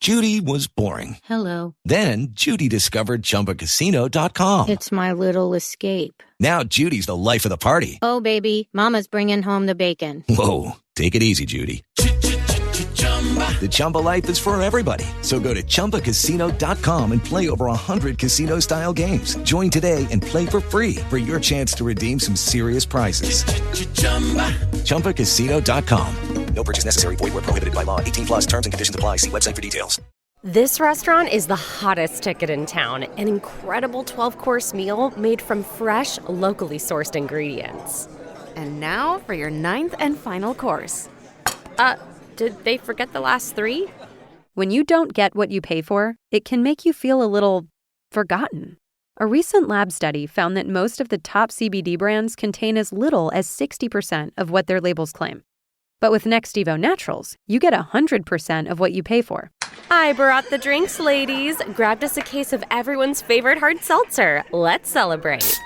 Judy was boring. Hello. Then Judy discovered ChumbaCasino.com. It's my little escape. Now Judy's the life of the party. Oh, baby, mama's bringing home the bacon. Whoa, take it easy, Judy. The Chumba life is for everybody. So go to ChumbaCasino.com and play over 100 casino-style games. Join today and play for free for your chance to redeem some serious prizes. ChumbaCasino.com. No purchase necessary. Void where prohibited by law. 18 plus terms and conditions apply. See website for details. This restaurant is the hottest ticket in town. An incredible 12-course meal made from fresh, locally sourced ingredients. And now for your 9th and final course. Did they forget the last 3? When you don't get what you pay for, it can make you feel a little forgotten. A recent lab study found that most of the top CBD brands contain as little as 60% of what their labels claim. But with Next Evo Naturals, you get 100% of what you pay for. I brought the drinks, ladies. Grabbed us a case of everyone's favorite hard seltzer. Let's celebrate.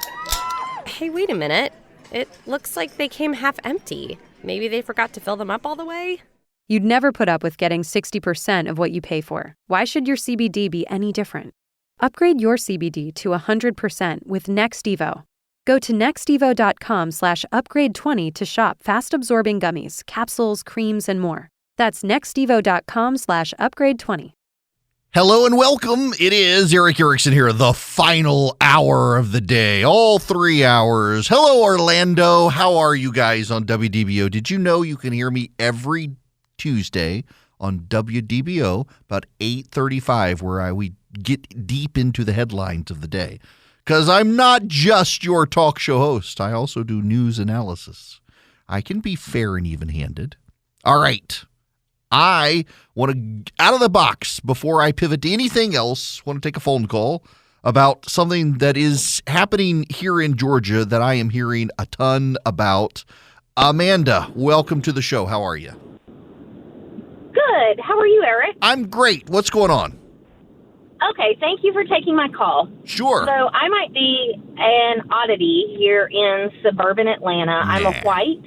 Hey, wait a minute. It looks like they came half empty. Maybe they forgot to fill them up all the way? You'd never put up with getting 60% of what you pay for. Why should your CBD be any different? Upgrade your CBD to 100% with Next Evo. Go to nextevo.com/upgrade20 to shop fast-absorbing gummies, capsules, creams, and more. That's nextevo.com/upgrade20. Hello and welcome. It is Eric Erickson here, the final hour of the day, all 3 hours. Hello, Orlando. How are you guys on WDBO? Did you know you can hear me every Tuesday on WDBO about 8:35, where we get deep into the headlines of the day? Because I'm not just your talk show host. I also do news analysis. I can be fair and even-handed. All right. I want to, out of the box, before I pivot to anything else, want to take a phone call about something that is happening here in Georgia that I am hearing a ton about. Amanda, welcome to the show. How are you? Good. How are you, Eric? I'm great. What's going on? Okay, thank you for taking my call. Sure. So I might be an oddity here in suburban Atlanta. Yeah. I'm a white,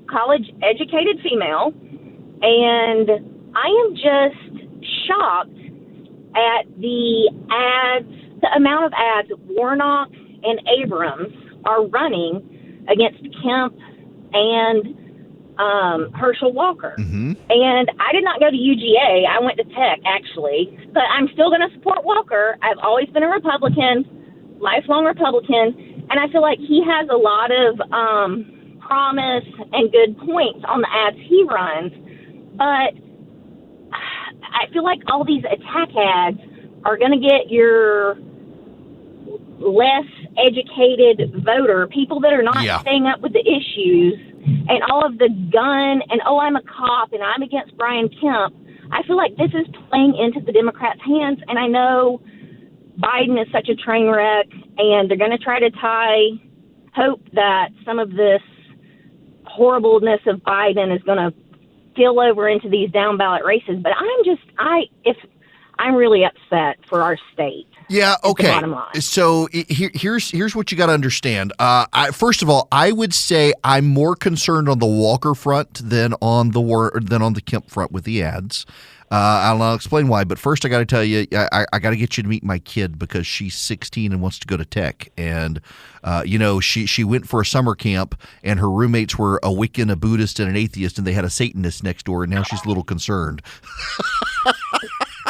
college-educated female, and I am just shocked at the amount of ads Warnock and Abrams are running against Kemp and Herschel Walker. Mm-hmm. And I did not go to UGA. I went to Tech, actually. But I'm still going to support Walker. I've always been a Republican, lifelong Republican. And I feel like he has a lot of promise and good points on the ads he runs. But I feel like all these attack ads are going to get your less educated voter, people that are not staying up with the issues, and all of the gun and, oh, I'm a cop and I'm against Brian Kemp. I feel like this is playing into the Democrats' hands, and I know Biden is such a train wreck, and they're going to try to hope that some of this horribleness of Biden is going to spill over into these down ballot races. But I'm really upset for our state. Yeah, okay. Bottom line. So here's what you got to understand. First of all, I would say I'm more concerned on the Walker front than on the Kemp front with the ads. I'll explain why. But first, I got to tell you, I got to get you to meet my kid because she's 16 and wants to go to Tech. And she went for a summer camp, and her roommates were a Wiccan, a Buddhist, and an atheist, and they had a Satanist next door. And now she's a little concerned.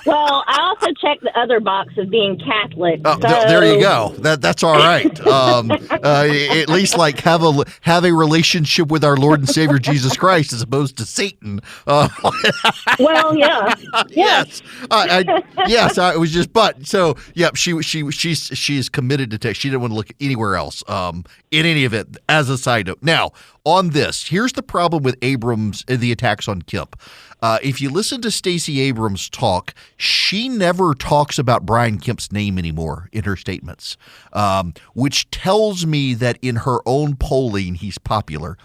Well, I also checked the other box of being Catholic. Oh, there you go. That's all right. At least have a relationship with our Lord and Savior Jesus Christ as opposed to Satan. Well, yeah. Yes. Yes. I was just, but so yeah. She's committed to Tech. She didn't want to look anywhere else. In any event, as a side note, now on this, here's the problem with Abrams and the attacks on Kemp. If you listen to Stacey Abrams talk, she never talks about Brian Kemp's name anymore in her statements, which tells me that in her own polling, he's popular.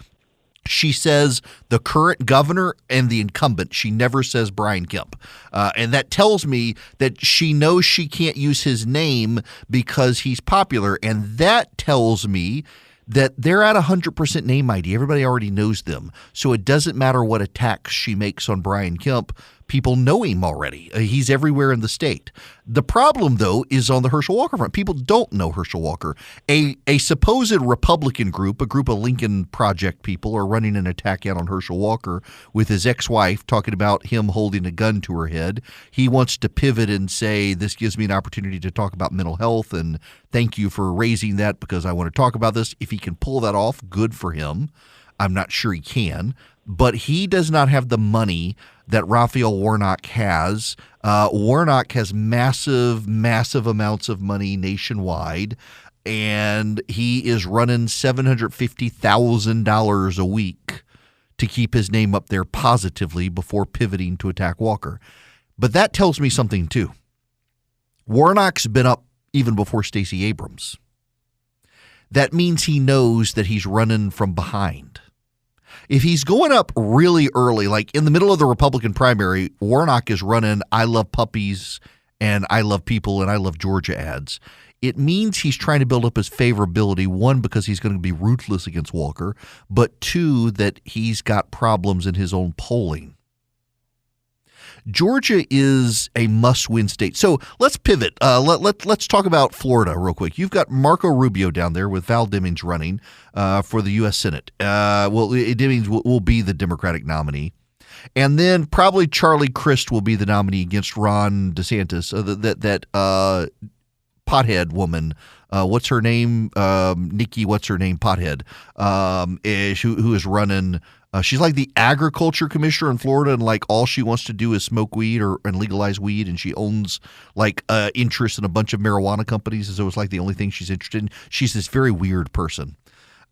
She says the current governor and the incumbent. She never says Brian Kemp. And that tells me that she knows she can't use his name because he's popular. And that tells me that they're at 100% name ID. Everybody already knows them. So it doesn't matter what attacks she makes on Brian Kemp. People know him already. He's everywhere in the state. The problem, though, is on the Herschel Walker front. People don't know Herschel Walker. A supposed Republican group, a group of Lincoln Project people, are running an attack out on Herschel Walker with his ex-wife talking about him holding a gun to her head. He wants to pivot and say, this gives me an opportunity to talk about mental health, and thank you for raising that because I want to talk about this. If he can pull that off, good for him. I'm not sure he can, but he does not have the money that Raphael Warnock has. Warnock has massive amounts of money nationwide, and he is running $750,000 a week to keep his name up there positively before pivoting to attack Walker. But that tells me something too. Warnock's been up even before Stacey Abrams. That means he knows that he's running from behind. If he's going up really early, like in the middle of the Republican primary, Warnock is running I love puppies and I love people and I love Georgia ads. It means he's trying to build up his favorability, one, because he's going to be ruthless against Walker, but two, that he's got problems in his own polling. Georgia is a must-win state. So let's pivot. Let's talk about Florida real quick. You've got Marco Rubio down there with Val Demings running for the U.S. Senate. Demings will be the Democratic nominee. And then probably Charlie Crist will be the nominee against Ron DeSantis, that pothead woman. What's her name? Nikki, what's her name? Pothead, who is running. She's like the agriculture commissioner in Florida, and like all she wants to do is smoke weed and legalize weed, and she owns like interest in a bunch of marijuana companies, and so it's like the only thing she's interested in. She's this very weird person.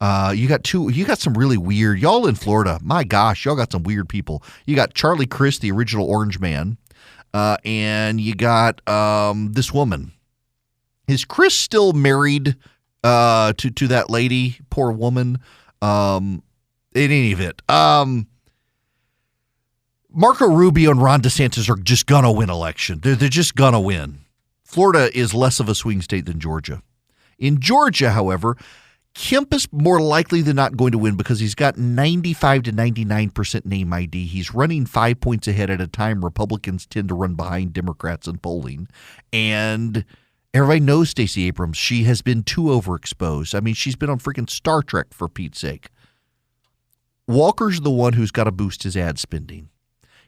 You got some really weird, y'all in Florida. My gosh, y'all got some weird people. You got Charlie Crist, the original Orange Man, and you got this woman. Is Chris still married to that lady? Poor woman. In any event, Marco Rubio and Ron DeSantis are just going to win election. They're just going to win. Florida is less of a swing state than Georgia. In Georgia, however, Kemp is more likely than not going to win because he's got 95 to 99% name ID. He's running 5 points ahead at a time Republicans tend to run behind Democrats in polling. And everybody knows Stacey Abrams. She has been too overexposed. I mean, she's been on freaking Star Trek, for Pete's sake. Walker's the one who's got to boost his ad spending.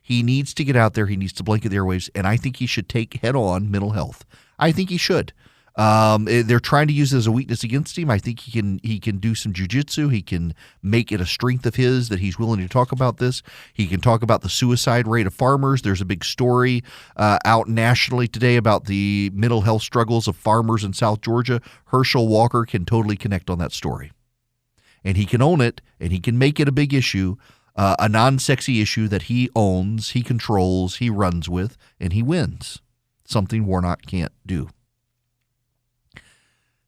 He needs to get out there. He needs to blanket the airwaves, and I think he should take head-on mental health. I think he should. They're trying to use it as a weakness against him. I think he can do some jujitsu. He can make it a strength of his that he's willing to talk about this. He can talk about the suicide rate of farmers. There's a big story out nationally today about the mental health struggles of farmers in South Georgia. Herschel Walker can totally connect on that story. And he can own it, and he can make it a big issue, a non-sexy issue that he owns, he controls, he runs with, and he wins. Something Warnock can't do.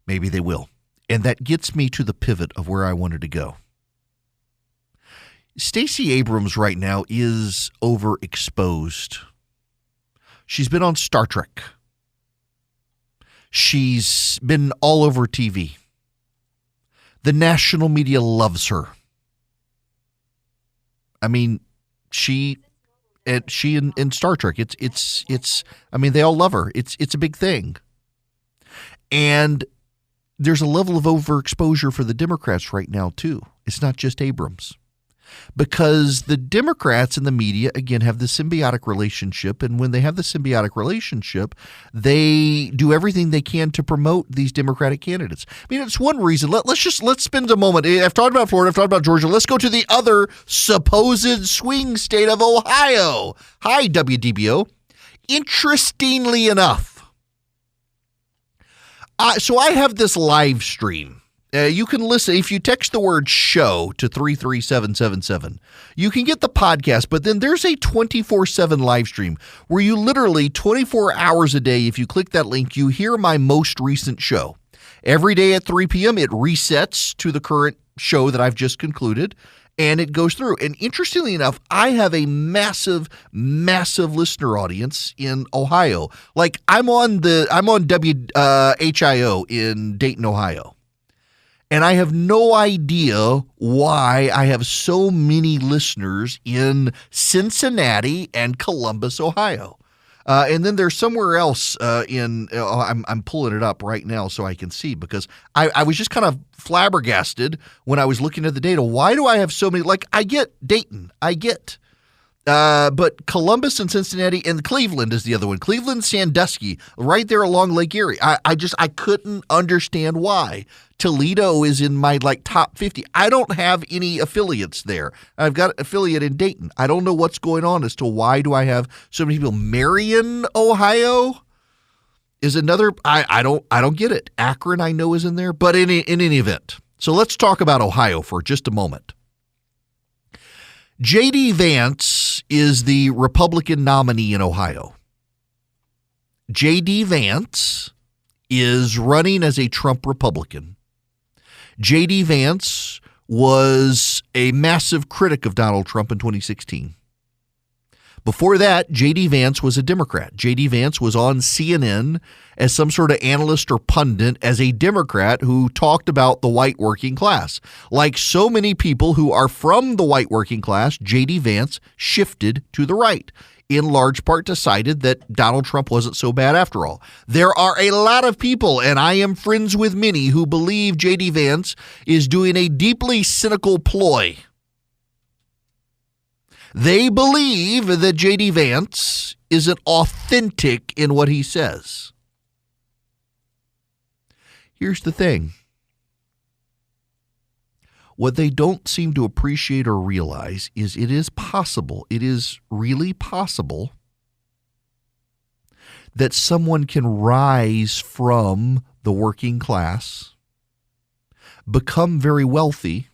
Maybe they will. And that gets me to the pivot of where I wanted to go. Stacey Abrams right now is overexposed. She's been on Star Trek. She's been all over TV. The national media loves her. I mean, she in Star Trek. It's. I mean, they all love her. It's a big thing. And there's a level of overexposure for the Democrats right now too. It's not just Abrams. Because the Democrats and the media, again, have this symbiotic relationship. And when they have the symbiotic relationship, they do everything they can to promote these Democratic candidates. I mean, it's one reason. Let's spend a moment. I've talked about Florida. I've talked about Georgia. Let's go to the other supposed swing state of Ohio. Hi, WDBO. Interestingly enough, so I have this live stream. You can listen. If you text the word show to 33777, you can get the podcast, but then there's a 24/7 live stream where you literally 24 hours a day, if you click that link, you hear my most recent show. Every day at 3 p.m., it resets to the current show that I've just concluded, and it goes through. And interestingly enough, I have a massive listener audience in Ohio. Like I'm on WHIO in Dayton, Ohio. And I have no idea why I have so many listeners in Cincinnati and Columbus, Ohio. And then there's somewhere else I'm pulling it up right now so I can see, because I was just kind of flabbergasted when I was looking at the data. Why do I have so many? Like, I get Dayton, but Columbus and Cincinnati and Cleveland is the other one. Cleveland, Sandusky, right there along Lake Erie. I couldn't understand why. Toledo is in my top 50. I don't have any affiliates there. I've got an affiliate in Dayton. I don't know what's going on as to why do I have so many people. Marion, Ohio is another. I don't get it. Akron, I know, is in there, but in any event. So let's talk about Ohio for just a moment. J.D. Vance is the Republican nominee in Ohio. J.D. Vance is running as a Trump Republican. J.D. Vance was a massive critic of Donald Trump in 2016. Before that, J.D. Vance was a Democrat. J.D. Vance was on CNN as some sort of analyst or pundit as a Democrat who talked about the white working class. Like so many people who are from the white working class, J.D. Vance shifted to the right, in large part decided that Donald Trump wasn't so bad after all. There are a lot of people, and I am friends with many, who believe J.D. Vance is doing a deeply cynical ploy. They believe that J.D. Vance isn't authentic in what he says. Here's the thing. What they don't seem to appreciate or realize is it is really possible that someone can rise from the working class, become very wealthy,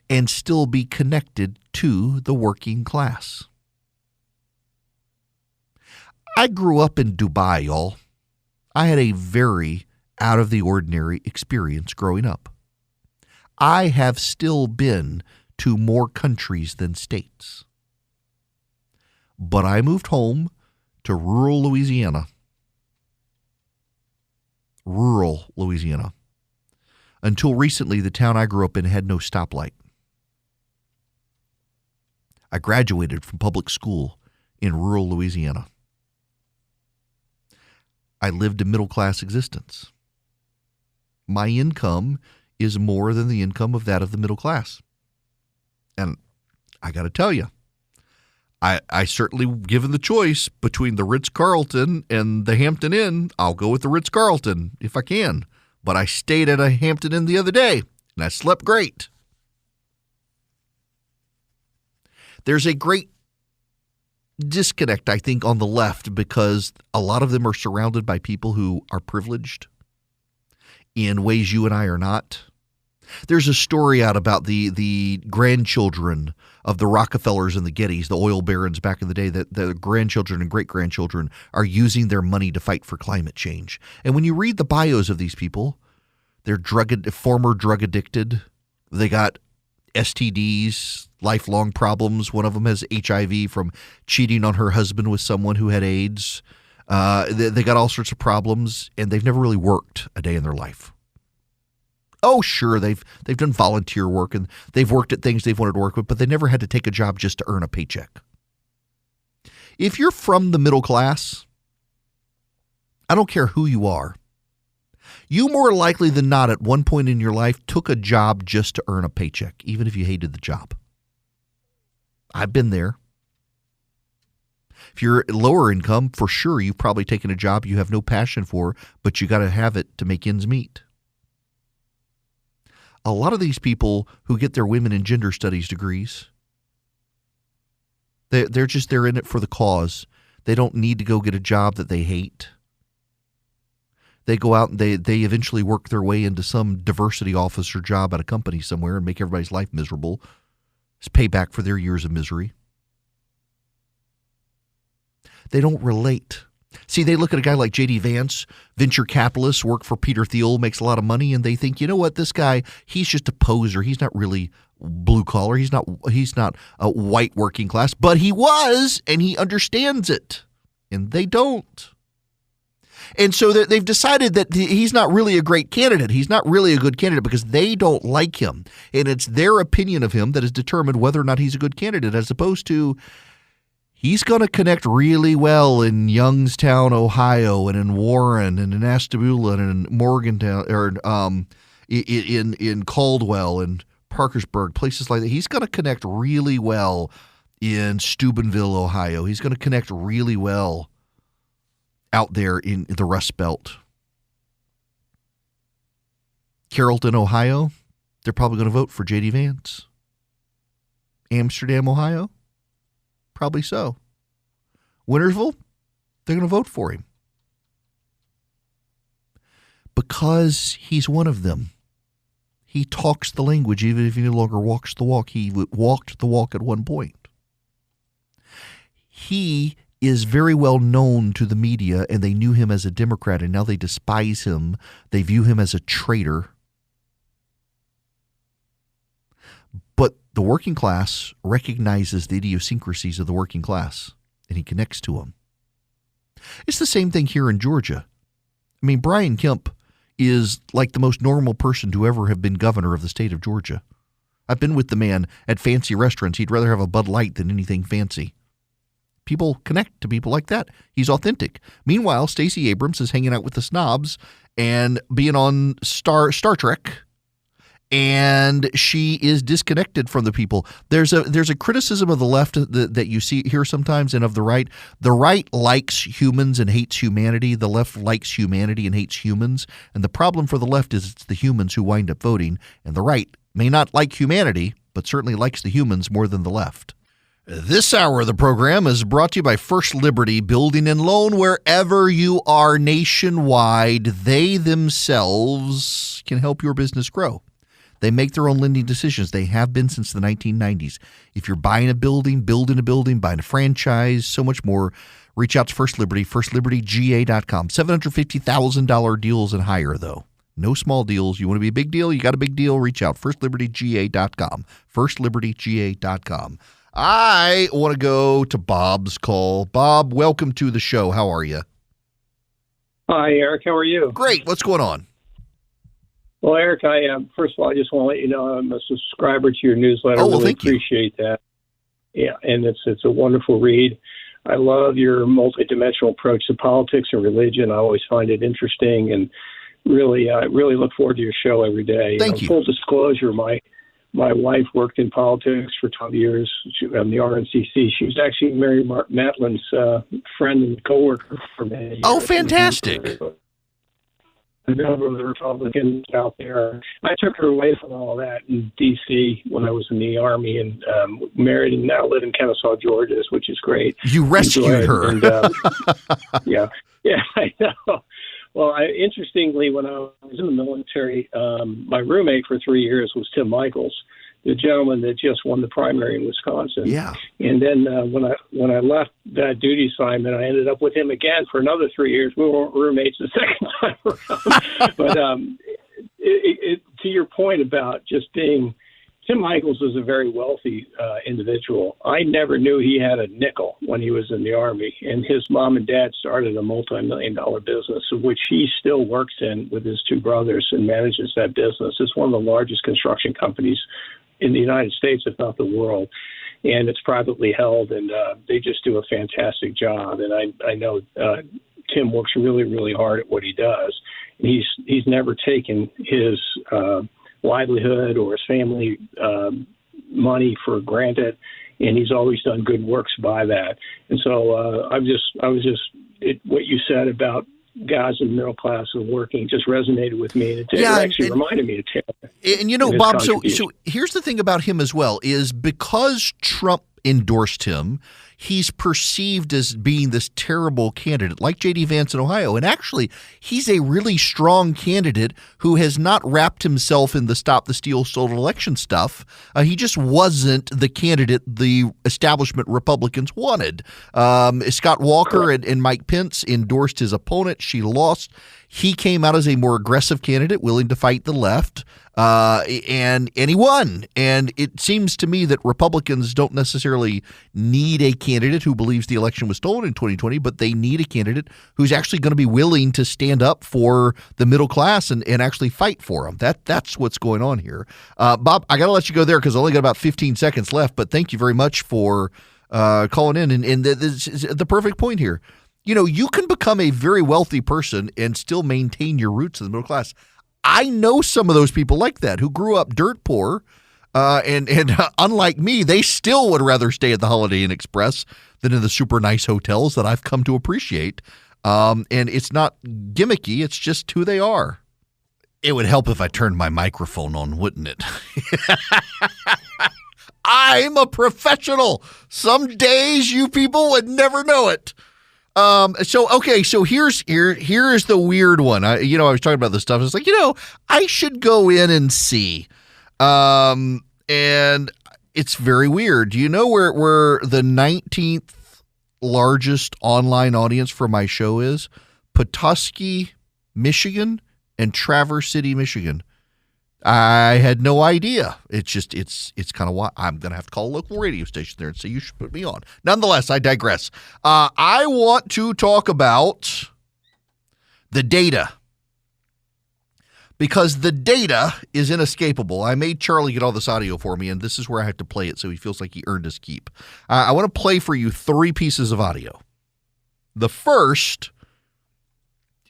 and still be connected to the working class. I grew up in Dubai, y'all. I had a very out of the ordinary experience growing up. I have still been to more countries than states. But I moved home to rural Louisiana. Until recently, the town I grew up in had no stoplight. I graduated from public school in rural Louisiana. I lived a middle-class existence. My income is more than the income of that of the middle class. And I got to tell you, I certainly, given the choice between the Ritz-Carlton and the Hampton Inn, I'll go with the Ritz-Carlton if I can. But I stayed at a Hampton Inn the other day, and I slept great. There's a great disconnect, I think, on the left because a lot of them are surrounded by people who are privileged in ways you and I are not. There's a story out about the grandchildren of the Rockefellers and the Gettys, the oil barons back in the day, that the grandchildren and great-grandchildren are using their money to fight for climate change. And when you read the bios of these people, they're former drug addicted. They got STDs, lifelong problems. One of them has HIV from cheating on her husband with someone who had AIDS. They got all sorts of problems, and they've never really worked a day in their life. Oh, sure, they've done volunteer work, and they've worked at things they've wanted to work with, but they never had to take a job just to earn a paycheck. If you're from the middle class, I don't care who you are, you more likely than not at one point in your life took a job just to earn a paycheck, even if you hated the job. I've been there. If you're lower income, for sure, you've probably taken a job you have no passion for, but you got to have it to make ends meet. A lot of these people who get their women and gender studies degrees, they're in it for the cause. They don't need to go get a job that they hate. They go out and they eventually work their way into some diversity officer job at a company somewhere and make everybody's life miserable. It's payback for their years of misery. They don't relate. See, they look at a guy like J.D. Vance, venture capitalist, work for Peter Thiel, makes a lot of money, and they think, you know what, this guy, he's just a poser. He's not really blue collar. He's not a white working class, but he was, and he understands it. And they don't. And so they've decided that he's not really a great candidate. He's not really a good candidate because they don't like him. And it's their opinion of him that has determined whether or not he's a good candidate, as opposed to he's going to connect really well in Youngstown, Ohio, and in Warren, and in Ashtabula, and in Morgantown, or in Caldwell, and Parkersburg, places like that. He's going to connect really well in Steubenville, Ohio. He's going to connect really well out there in the Rust Belt. Carrollton, Ohio, they're probably going to vote for J.D. Vance. Amsterdam, Ohio, probably so. Wintersville, they're going to vote for him. Because he's one of them. He talks the language, even if he no longer walks the walk. He walked the walk at one point. He is very well known to the media, and they knew him as a Democrat, and now they despise him. They view him as a traitor. But the working class recognizes the idiosyncrasies of the working class, and he connects to them. It's the same thing here in Georgia. I mean, Brian Kemp is like the most normal person to ever have been governor of the state of Georgia. I've been with the man at fancy restaurants. He'd rather have a Bud Light than anything fancy. People connect to people like that. He's authentic. Meanwhile, Stacey Abrams is hanging out with the snobs and being on Star Trek, and she is disconnected from the people. There's a criticism of the left that you see here sometimes, and of the right. The right likes humans and hates humanity. The left likes humanity and hates humans. And the problem for the left is it's the humans who wind up voting, and the right may not like humanity, but certainly likes the humans more than the left. This hour of the program is brought to you by First Liberty Building and Loan. Wherever you are nationwide, they themselves can help your business grow. They make their own lending decisions. They have been since the 1990s. If you're buying a building, building a building, buying a franchise, so much more, reach out to First Liberty, firstlibertyga.com. $750,000 deals and higher, though. No small deals. You want to be a big deal? You got a big deal? Reach out. firstlibertyga.com. firstlibertyga.com. I want to go to Bob's call. Bob, welcome to the show. How are you? Hi, Eric. How are you? Great. What's going on? Well, Eric, first of all, I just want to let you know I'm a subscriber to your newsletter. Oh, well, really thank you. Appreciate that. Yeah, and it's a wonderful read. I love your multidimensional approach to politics and religion. I always find it interesting, and really look forward to your show every day. Thank you. Full disclosure, my wife worked in politics for 12 years in the RNCC. She was actually Mary Matlin's friend and coworker for many years. Oh, fantastic. A number of the Republicans out there. I took her away from all that in D.C. when I was in the Army, and married and now live in Kennesaw, Georgia, which is great. You rescued her. And, yeah, I know. Well, interestingly, when I was in the military, my roommate for 3 years was Tim Michaels, the gentleman that just won the primary in Wisconsin. Yeah. And then when I left that duty assignment, I ended up with him again for another 3 years. We weren't roommates the second time around. But to your point about just being, Tim Michaels was a very wealthy individual. I never knew he had a nickel when he was in the Army, and his mom and dad started a multi-million-dollar business, of which he still works in with his two brothers and manages that business. It's one of the largest construction companies in the United States, if not the world, and it's privately held, and they just do a fantastic job. And I know Tim works really, really hard at what he does. He's never taken his livelihood or his family money for granted, and he's always done good works by that. And so what you said about guys in the middle class and working just resonated with me, and it actually reminded me of Taylor. And you know, Bob, so here's the thing about him as well, is because Trump endorsed him, he's perceived as being this terrible candidate, like J.D. Vance in Ohio. And actually, he's a really strong candidate who has not wrapped himself in the stop the steal stolen election stuff. He just wasn't the candidate the establishment Republicans wanted. Scott Walker and Mike Pence endorsed his opponent. She lost. He came out as a more aggressive candidate, willing to fight the left, and he won. And it seems to me that Republicans don't necessarily need a candidate candidate who believes the election was stolen in 2020, but they need a candidate who's actually going to be willing to stand up for the middle class and actually fight for them. That's what's going on here. Bob, I got to let you go there because I only got about 15 seconds left, but thank you very much for calling in. And this is the perfect point here. You know, you can become a very wealthy person and still maintain your roots in the middle class. I know some of those people like that who grew up dirt poor, and unlike me, they still would rather stay at the Holiday Inn Express than in the super nice hotels that I've come to appreciate. And it's not gimmicky. It's just who they are. It would help if I turned my microphone on, wouldn't it? I'm a professional. Some days you people would never know it. So here's the weird one. I was talking about this stuff. It's like, I should go in and see. And it's very weird. Do you know where the 19th largest online audience for my show is? Petoskey, Michigan, and Traverse City, Michigan. I had no idea. It's kind of why I'm going to have to call a local radio station there and say you should put me on. Nonetheless, I digress. I want to talk about the data because the data is inescapable. I made Charlie get all this audio for me, and this is where I have to play it so he feels like he earned his keep. I want to play for you 3 pieces of audio. The first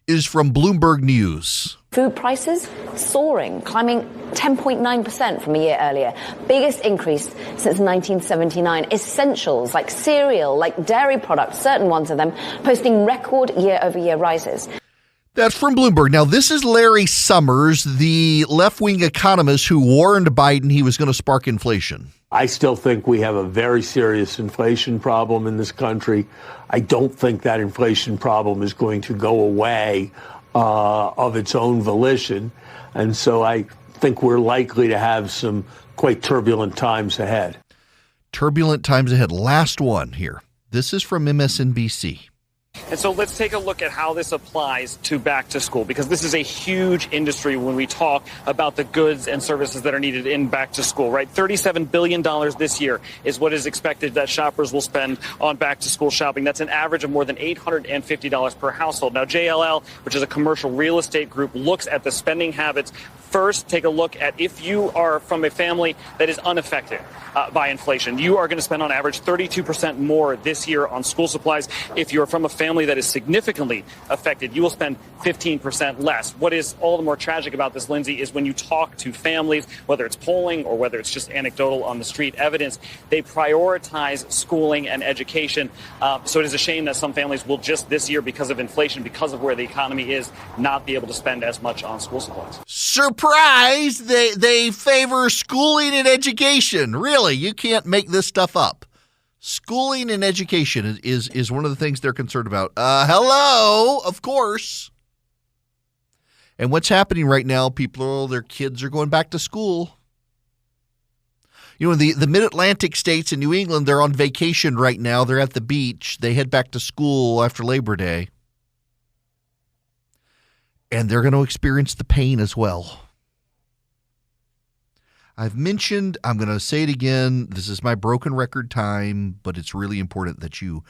is from Bloomberg News. Food prices soaring, climbing 10.9% from a year earlier. Biggest increase since 1979. Essentials like cereal, like dairy products, certain ones of them, posting record year-over-year rises. That's from Bloomberg. Now, this is Larry Summers, the left-wing economist who warned Biden he was going to spark inflation. I still think we have a very serious inflation problem in this country. I don't think that inflation problem is going to go away of its own volition. And so I think we're likely to have some quite turbulent times ahead. Turbulent times ahead. Last one here. This is from MSNBC. And so let's take a look at how this applies to back to school, because this is a huge industry when we talk about the goods and services that are needed in back to school, right? $37 billion this year is what is expected that shoppers will spend on back to school shopping. That's an average of more than $850 per household. Now, JLL, which is a commercial real estate group, looks at the spending habits. First, take a look at if you are from a family that is unaffected by inflation. You are going to spend on average 32% more this year on school supplies. If you're from a family that is significantly affected, you will spend 15% less. What is all the more tragic about this, Lindsay, is when you talk to families, whether it's polling or whether it's just anecdotal on the street evidence, they prioritize schooling and education. So it is a shame that some families will just this year, because of inflation, because of where the economy is, not be able to spend as much on school supplies. Surprise! They favor schooling and education. Really, you can't make this stuff up. Schooling and education is one of the things they're concerned about. Hello, of course. And what's happening right now, their kids are going back to school. You know, the mid-Atlantic states in New England, they're on vacation right now. They're at the beach. They head back to school after Labor Day. And they're going to experience the pain as well. I've mentioned, I'm going to say it again, this is my broken record time, but it's really important that you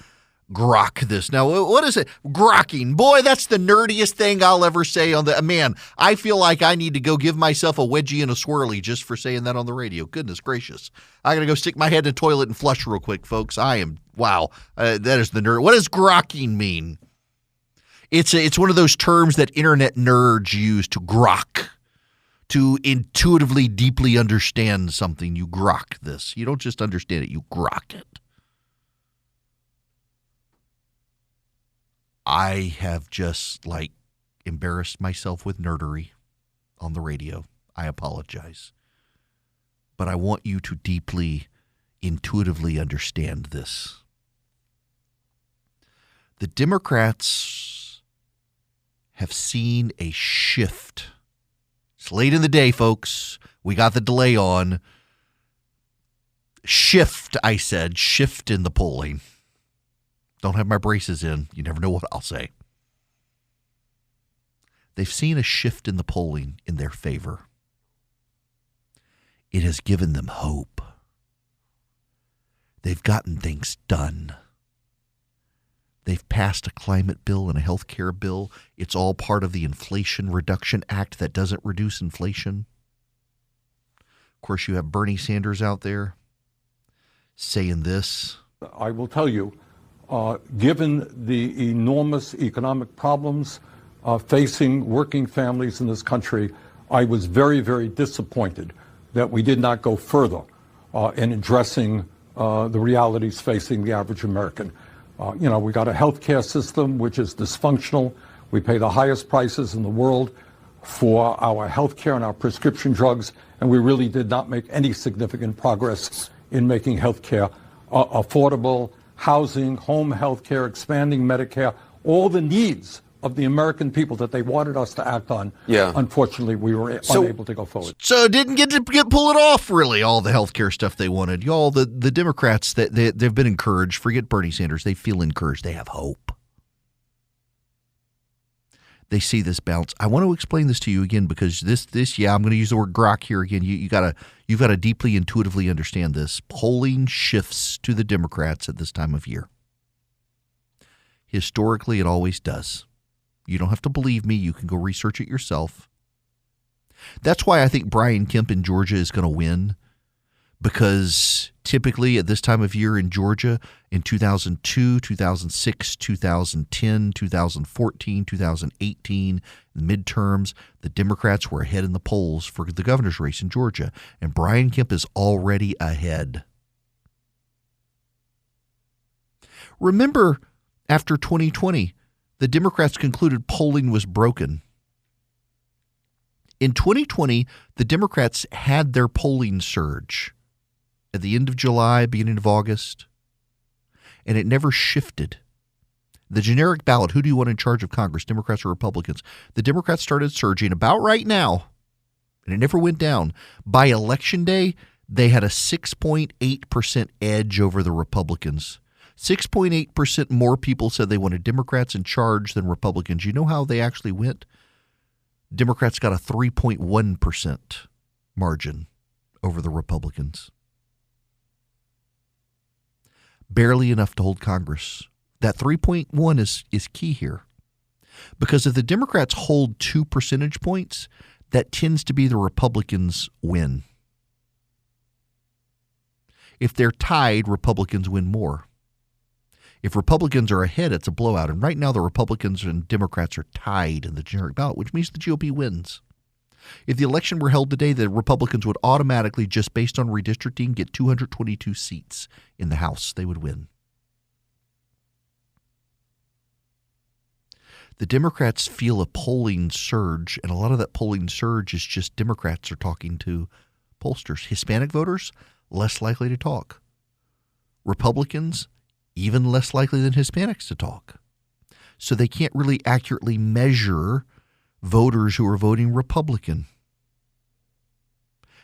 grok this. Now, what is it? Grokking. Boy, that's the nerdiest thing I'll ever say on the... Man, I feel like I need to go give myself a wedgie and a swirly just for saying that on the radio. Goodness gracious. I got to go stick my head in the toilet and flush real quick, folks. Wow, that is the nerd. What does grokking mean? It's one of those terms that internet nerds use to grok. To intuitively, deeply understand something, you grok this. You don't just understand it, you grok it. I have just, embarrassed myself with nerdery on the radio. I apologize. But I want you to deeply, intuitively understand this. The Democrats have seen a shift. It's late in the day, folks. We got the delay on. Shift, I said. Shift in the polling. Don't have my braces in. You never know what I'll say. They've seen a shift in the polling in their favor. It has given them hope. They've gotten things done. They've passed a climate bill and a health care bill. It's all part of the Inflation Reduction Act that doesn't reduce inflation. Of course, you have Bernie Sanders out there saying this. I will tell you, given the enormous economic problems facing working families in this country, I was very, very disappointed that we did not go further in addressing the realities facing the average American. We got a healthcare system which is dysfunctional. We pay the highest prices in the world for our healthcare and our prescription drugs, and we really did not make any significant progress in making healthcare affordable, housing, home healthcare, expanding Medicare, all the needs of the American people that they wanted us to act on. Yeah. Unfortunately, we were unable to go forward. So it didn't get to pull it off, really, all the healthcare stuff they wanted. Y'all, the Democrats, they've been encouraged. Forget Bernie Sanders. They feel encouraged. They have hope. They see this bounce. I want to explain this to you again because this I'm going to use the word grok here again. You've got to deeply intuitively understand this. Polling shifts to the Democrats at this time of year. Historically, it always does. You don't have to believe me. You can go research it yourself. That's why I think Brian Kemp in Georgia is going to win, because typically at this time of year in Georgia, in 2002, 2006, 2010, 2014, 2018, the midterms, the Democrats were ahead in the polls for the governor's race in Georgia, and Brian Kemp is already ahead. Remember, after 2020, the Democrats concluded polling was broken. In 2020, the Democrats had their polling surge at the end of July, beginning of August, and it never shifted. The generic ballot, who do you want in charge of Congress, Democrats or Republicans? The Democrats started surging about right now, and it never went down. By Election Day, they had a 6.8% edge over the Republicans. 6.8% more people said they wanted Democrats in charge than Republicans. You know how they actually went? Democrats got a 3.1% margin over the Republicans. Barely enough to hold Congress. That 3.1 is key here. Because if the Democrats hold 2 percentage points, that tends to be the Republicans' win. If they're tied, Republicans win more. If Republicans are ahead, it's a blowout. And right now, the Republicans and Democrats are tied in the generic ballot, which means the GOP wins. If the election were held today, the Republicans would automatically, just based on redistricting, get 222 seats in the House. They would win. The Democrats feel a polling surge, and a lot of that polling surge is just Democrats are talking to pollsters. Hispanic voters, less likely to talk. Republicans, even less likely than Hispanics to talk. So they can't really accurately measure voters who are voting Republican.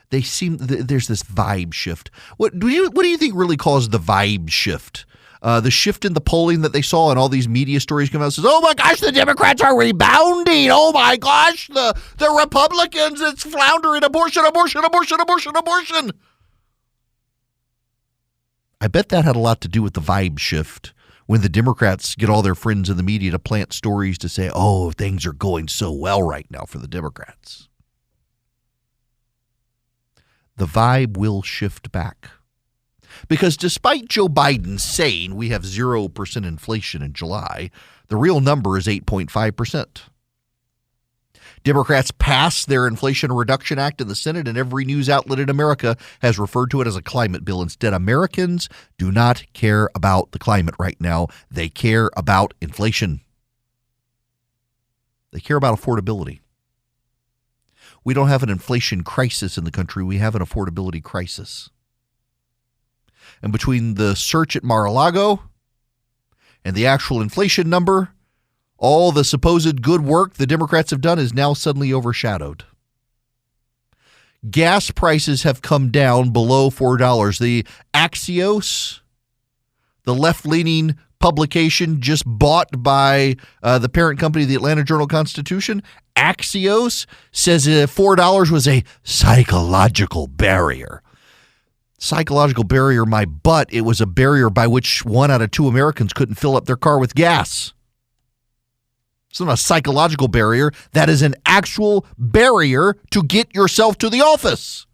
There's this vibe shift. What do you think really caused the vibe shift? The shift in the polling that they saw and all these media stories come out says, oh my gosh, the Democrats are rebounding. Oh my gosh, the Republicans, it's floundering. Abortion. I bet that had a lot to do with the vibe shift when the Democrats get all their friends in the media to plant stories to say, oh, things are going so well right now for the Democrats. The vibe will shift back. Because despite Joe Biden saying we have 0% inflation in July, the real number is 8.5%. Democrats passed their Inflation Reduction Act in the Senate, and every news outlet in America has referred to it as a climate bill. Instead, Americans do not care about the climate right now. They care about inflation. They care about affordability. We don't have an inflation crisis in the country. We have an affordability crisis. And between the search at Mar-a-Lago and the actual inflation number, all the supposed good work the Democrats have done is now suddenly overshadowed. Gas prices have come down below $4. The Axios, the left-leaning publication just bought by the parent company, the Atlanta Journal-Constitution, Axios says $4 was a psychological barrier. Psychological barrier, my butt. It was a barrier by which 1 out of 2 Americans couldn't fill up their car with gas. It's not a psychological barrier. That is an actual barrier to get yourself to the office.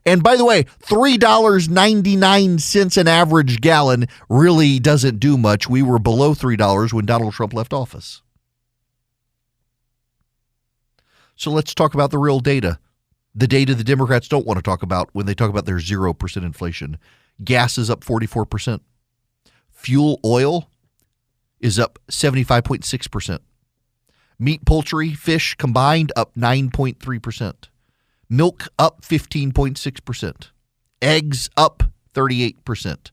And by the way, $3.99 an average gallon really doesn't do much. We were below $3 when Donald Trump left office. So let's talk about the real data. The data the Democrats don't want to talk about when they talk about their 0% inflation. Gas is up 44%. Fuel oil is up 75.6%. Meat, poultry, fish combined up 9.3%. Milk up 15.6%. Eggs up 38%.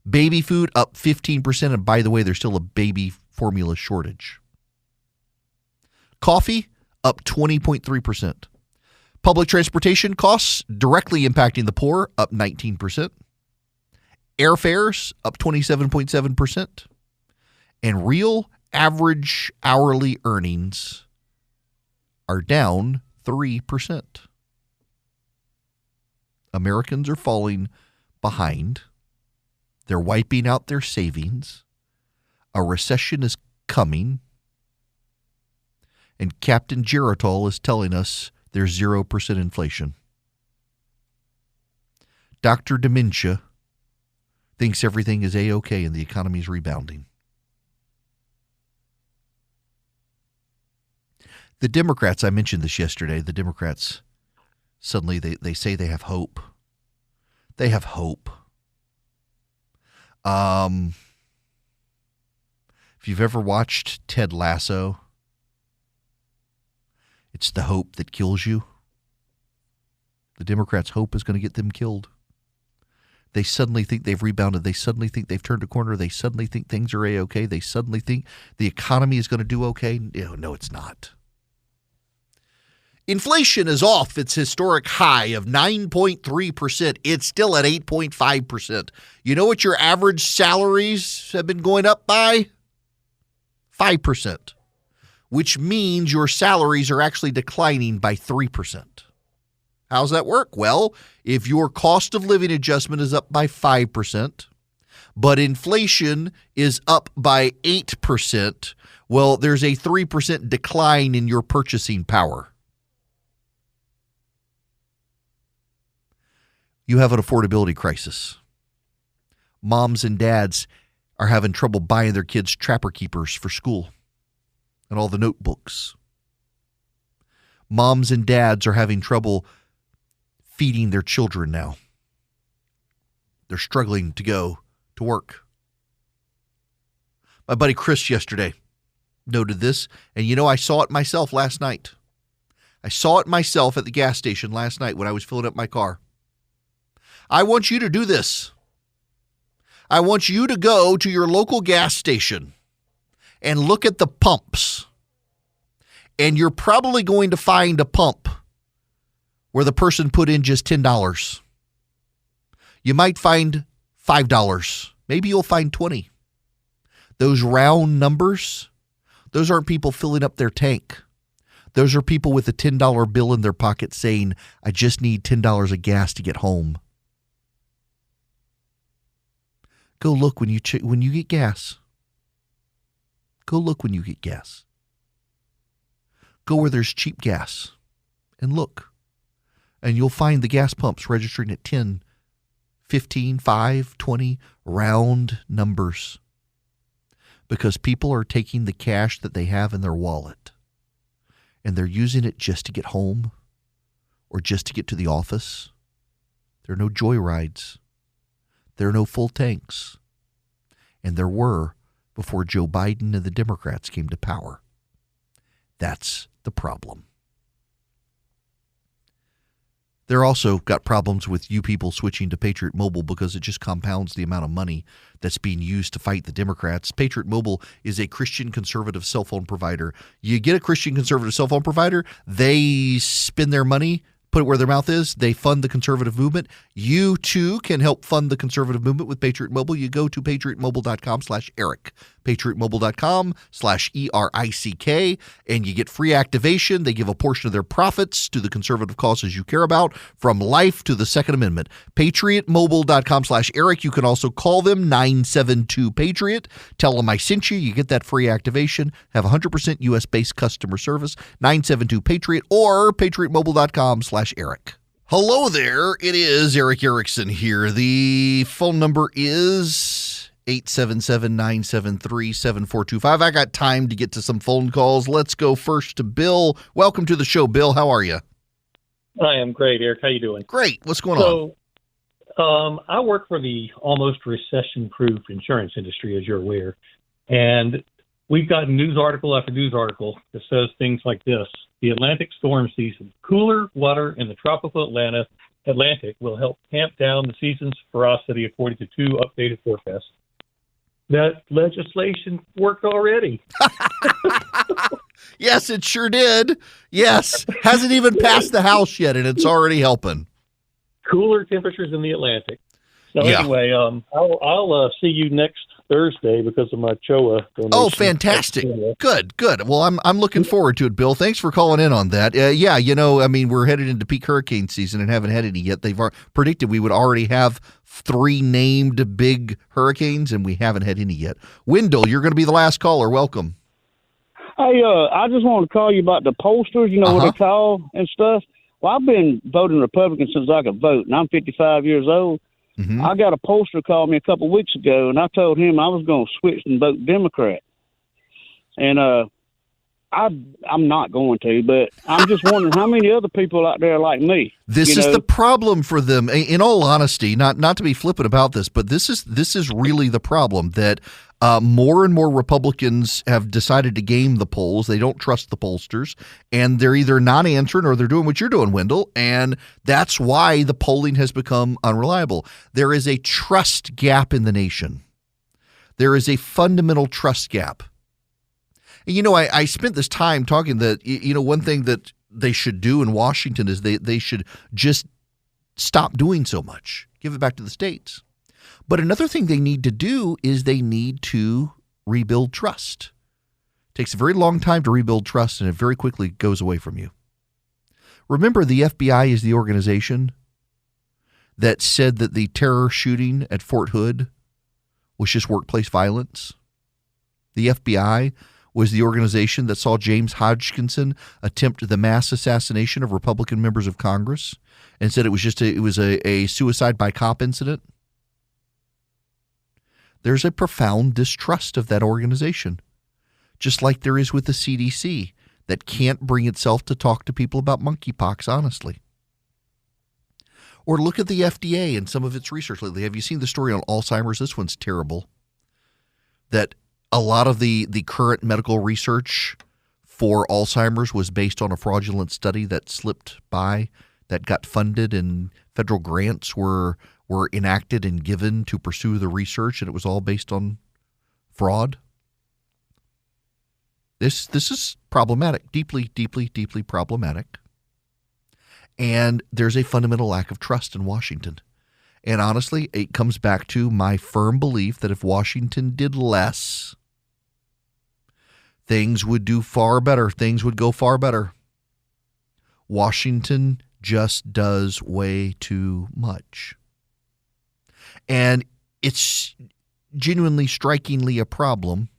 Baby food up 15%. And by the way, there's still a baby formula shortage. Coffee up 20.3%. Public transportation costs directly impacting the poor up 19%. Airfares up 27.7%. And real average hourly earnings are down 3%. Americans are falling behind. They're wiping out their savings. A recession is coming. And Captain Geritol is telling us there's 0% inflation. Dr. Dementia thinks everything is A-OK and the economy's rebounding. The Democrats, I mentioned this yesterday, the Democrats, suddenly they say they have hope. They have hope. If you've ever watched Ted Lasso, it's the hope that kills you. The Democrats' hope is going to get them killed. They suddenly think they've rebounded. They suddenly think they've turned a corner. They suddenly think things are A-OK. They suddenly think the economy is going to do okay. No, it's not. Inflation is off its historic high of 9.3%. It's still at 8.5%. You know what your average salaries have been going up by? 5%, which means your salaries are actually declining by 3%. How's that work? Well, if your cost of living adjustment is up by 5%, but inflation is up by 8%, well, there's a 3% decline in your purchasing power. You have an affordability crisis. Moms and dads are having trouble buying their kids Trapper Keepers for school and all the notebooks. Moms and dads are having trouble feeding their children now. They're struggling to go to work. My buddy Chris yesterday noted this, and I saw it myself last night. I saw it myself at the gas station last night when I was filling up my car. I want you to do this. I want you to go to your local gas station and look at the pumps. And you're probably going to find a pump where the person put in just $10. You might find $5. Maybe you'll find $20. Those round numbers, those aren't people filling up their tank. Those are people with a $10 bill in their pocket saying, I just need $10 of gas to get home. Go look when you get gas. Go look when you get gas. Go where there's cheap gas and look. And you'll find the gas pumps registering at 10, 15, 5, 20 round numbers. Because people are taking the cash that they have in their wallet and they're using it just to get home or just to get to the office. There are no joyrides. There are no full tanks. And there were before Joe Biden and the Democrats came to power. That's the problem. They're also got problems with you people switching to Patriot Mobile because it just compounds the amount of money that's being used to fight the Democrats. Patriot Mobile is a Christian conservative cell phone provider. You get a Christian conservative cell phone provider, they spend their money put it where their mouth is. They fund the conservative movement. You, too, can help fund the conservative movement with Patriot Mobile. You go to patriotmobile.com/Eric, patriotmobile.com/ERICK, and you get free activation. They give a portion of their profits to the conservative causes you care about, from life to the Second Amendment. patriotmobile.com/Eric. You can also call them 972-PATRIOT. Tell them I sent you. You get that free activation. Have 100% U.S.-based customer service. 972-PATRIOT or patriotmobile.com/Eric. Hello there. It is Eric Erickson here. The phone number is 877-973-7425. I got time to get to some phone calls. Let's go first to Bill. Welcome to the show, Bill. How are you? I am great, Eric. How you doing? Great. What's going on? I work for the almost recession-proof insurance industry, as you're aware, and we've got news article after news article that says things like this. The Atlantic storm season. Cooler water in the tropical Atlantic will help tamp down the season's ferocity, according to two updated forecasts. That legislation worked already. Yes, it sure did. Yes. Hasn't even passed the House yet, and it's already helping. Cooler temperatures in the Atlantic. So anyway, I'll see you next Thursday because of my CHOA donation. Oh, fantastic. Good. Well, I'm looking forward to it, Bill. Thanks for calling in on that. We're headed into peak hurricane season and haven't had any yet. They've predicted we would already have 3 named big hurricanes, and we haven't had any yet. Wendell, you're going to be the last caller. Welcome. Hey, I just wanted to call you about the pollsters, what they call and stuff. Well, I've been voting Republican since I could vote, and I'm 55 years old. Mm-hmm. I got a pollster call me a couple of weeks ago, and I told him I was going to switch and vote Democrat. And I'm not going to, but I'm just wondering how many other people out there like me. This is the problem for them. In all honesty, not to be flippant about this, but this is really the problem, that more and more Republicans have decided to game the polls. They don't trust the pollsters, and they're either not answering or they're doing what you're doing, Wendell, and that's why the polling has become unreliable. There is a trust gap in the nation. There is a fundamental trust gap. I spent this time talking that, one thing that they should do in Washington is they should just stop doing so much, give it back to the states. But another thing they need to do is they need to rebuild trust. It takes a very long time to rebuild trust, and it very quickly goes away from you. Remember, the FBI is the organization that said that the terror shooting at Fort Hood was just workplace violence. The FBI was the organization that saw James Hodgkinson attempt the mass assassination of Republican members of Congress and said it was a suicide by cop incident. There's a profound distrust of that organization, just like there is with the CDC, that can't bring itself to talk to people about monkeypox honestly. Or look at the FDA and some of its research lately. Have you seen the story on Alzheimer's? This one's terrible. That a lot of the current medical research for Alzheimer's was based on a fraudulent study that slipped by, that got funded, and federal grants were enacted and given to pursue the research, and it was all based on fraud. This is problematic, deeply, deeply, deeply problematic. And there's a fundamental lack of trust in Washington. And honestly, it comes back to my firm belief that if Washington did less, things would do far better. Things would go far better. Washington just does way too much. And it's genuinely, strikingly a problem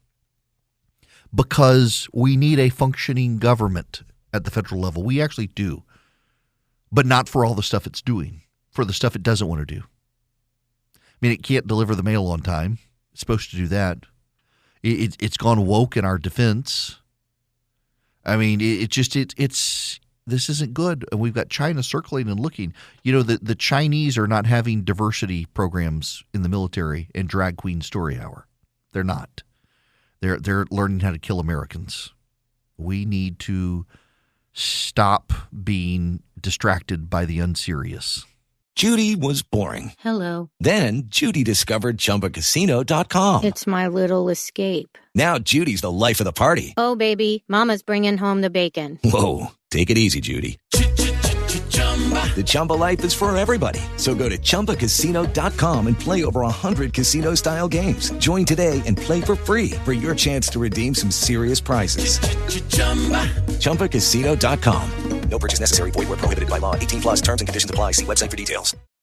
because we need a functioning government at the federal level. We actually do, but not for all the stuff it's doing, for the stuff it doesn't want to do. I mean, it can't deliver the mail on time. It's supposed to do that. It's gone woke in our defense. I mean, this isn't good. And we've got China circling and looking. The Chinese are not having diversity programs in the military and drag queen story hour. They're not. They're learning how to kill Americans. We need to stop being distracted by the unserious. Judy was boring. Hello. Then Judy discovered ChumbaCasino.com. It's my little escape. Now Judy's the life of the party. Oh, baby, mama's bringing home the bacon. Whoa, take it easy, Judy. The Chumba life is for everybody. So go to ChumbaCasino.com and play over 100 casino-style games. Join today and play for free for your chance to redeem some serious prizes. ChumbaCasino.com. No purchase necessary. Void where prohibited by law. 18 plus terms and conditions apply. See website for details.